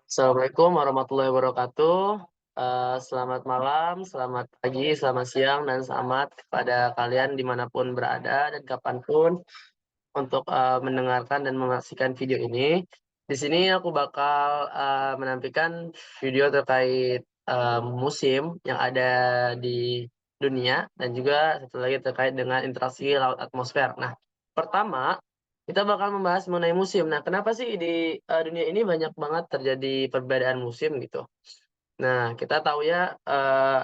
Assalamualaikum warahmatullahi wabarakatuh. Selamat malam, selamat pagi, selamat siang, dan selamat kepada kalian dimanapun berada dan kapanpun untuk mendengarkan dan menyaksikan video ini. Di sini aku bakal menampilkan video terkait musim yang ada di dunia dan juga satu lagi terkait dengan interaksi laut atmosfer. Nah, pertama kita bakal membahas mengenai musim. Nah, kenapa sih di dunia ini banyak banget terjadi perbedaan musim gitu? Nah, kita tahu ya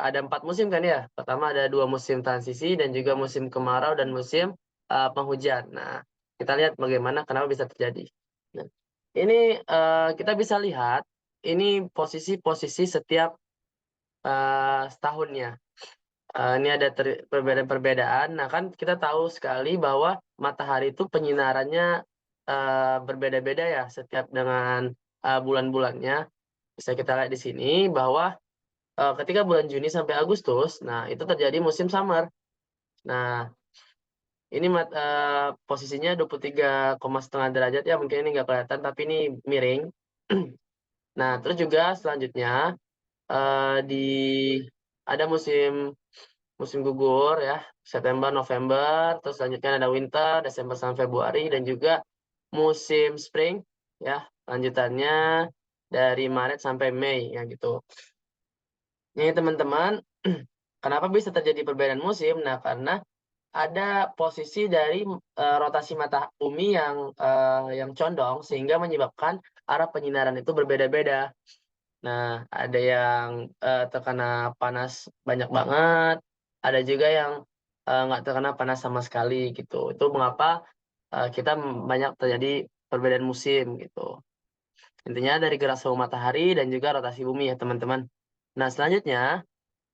ada 4 musim kan ya. Pertama ada 2 musim transisi dan juga musim kemarau dan musim penghujan. Nah, kita lihat bagaimana kenapa bisa terjadi. Nah, ini kita bisa lihat ini posisi-posisi setiap setahunnya. Ini ada perbedaan-perbedaan. Nah, kan kita tahu sekali bahwa matahari itu penyinarannya berbeda-beda ya setiap dengan bulan-bulannya. Bisa kita lihat di sini bahwa ketika bulan Juni sampai Agustus, nah itu terjadi musim summer. Nah, ini posisinya 23,5 derajat ya, mungkin ini nggak kelihatan tapi ini miring. Nah, terus juga selanjutnya, di ada musim musim gugur ya, September, November, terus selanjutnya ada winter, Desember sampai Februari, dan juga musim spring ya, lanjutannya dari Maret sampai Mei ya gitu. Nih teman-teman, kenapa bisa terjadi perbedaan musim? Nah, karena ada posisi dari rotasi mata bumi yang condong sehingga menyebabkan arah penyinaran itu berbeda-beda. Nah, ada yang terkena panas banyak banget, ada juga yang nggak terkena panas sama sekali gitu. Itu mengapa kita banyak terjadi perbedaan musim gitu. Intinya dari gerak suhu matahari dan juga rotasi bumi ya teman-teman. Nah, selanjutnya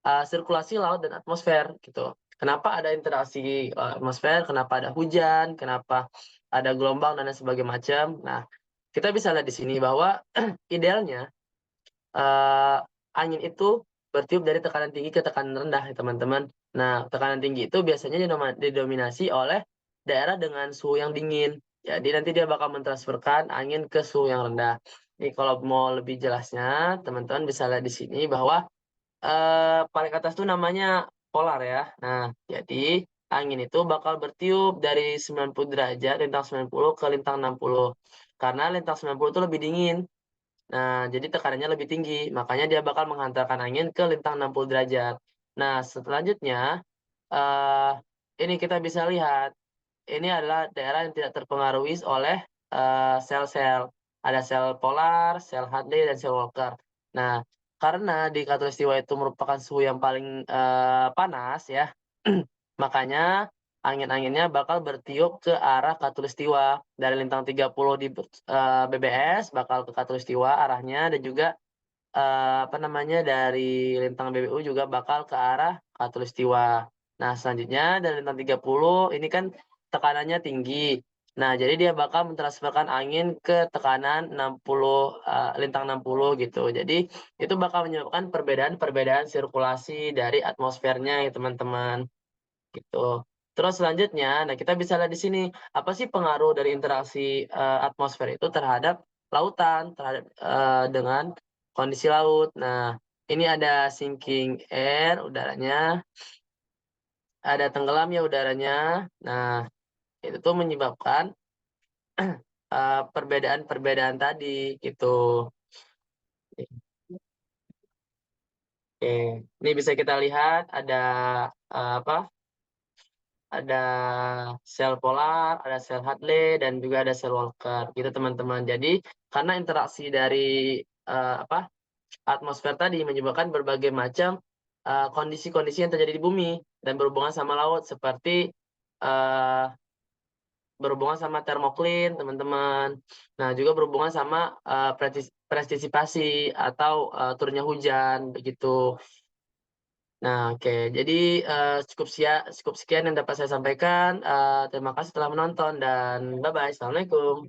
sirkulasi laut dan atmosfer gitu. Kenapa ada interaksi atmosfer, kenapa ada hujan, kenapa ada gelombang dan lain sebagainya macam. Nah, kita bisa lihat di sini bahwa idealnya eee, angin itu bertiup dari tekanan tinggi ke tekanan rendah ya teman-teman. Nah, tekanan tinggi itu biasanya didominasi oleh daerah dengan suhu yang dingin. Jadi nanti dia bakal mentransferkan angin ke suhu yang rendah. Ini kalau mau lebih jelasnya, teman-teman bisa lihat di sini bahwa paling atas tuh namanya polar ya. Nah, jadi angin itu bakal bertiup dari 90 derajat, lintang 90 ke lintang 60. Karena lintang 90 itu lebih dingin. Nah, jadi tekanannya lebih tinggi, makanya dia bakal menghantarkan angin ke lintang 60 derajat. Nah, selanjutnya, eee, ini kita bisa lihat, ini adalah daerah yang tidak terpengaruhi oleh sel-sel. Ada sel polar, sel Hadley, dan sel Walker. Nah, karena di khatulistiwa itu merupakan suhu yang paling panas ya, makanya angin-anginnya bakal bertiup ke arah khatulistiwa. Dari lintang 30 di BBS bakal ke khatulistiwa arahnya, dan juga apa namanya, dari lintang BBU juga bakal ke arah khatulistiwa. Nah, selanjutnya dari lintang 30 ini kan tekanannya tinggi. Nah, jadi dia bakal mentransferkan angin ke tekanan 60, lintang 60 gitu. Jadi itu bakal menyebabkan perbedaan-perbedaan sirkulasi dari atmosfernya ya teman-teman, gitu. Terus selanjutnya, nah kita bisa lihat di sini, apa sih pengaruh dari interaksi atmosfer itu terhadap lautan, terhadap dengan kondisi laut. Nah, ini ada sinking air, udaranya, ada tenggelam ya udaranya. Nah, itu tuh menyebabkan perbedaan-perbedaan tadi, gitu. Oke, ini bisa kita lihat ada apa? Ada sel polar, ada sel Hadley, dan juga ada sel Walker, gitu teman-teman. Jadi karena interaksi dari apa, atmosfer tadi menyebabkan berbagai macam kondisi-kondisi yang terjadi di bumi dan berhubungan sama laut seperti eee, berhubungan sama termoklin, teman-teman. Nah, juga berhubungan sama prestisipasi atau turunnya hujan, begitu. Nah, oke. Jadi, cukup sekian yang dapat saya sampaikan, terima kasih telah menonton dan bye-bye, assalamualaikum.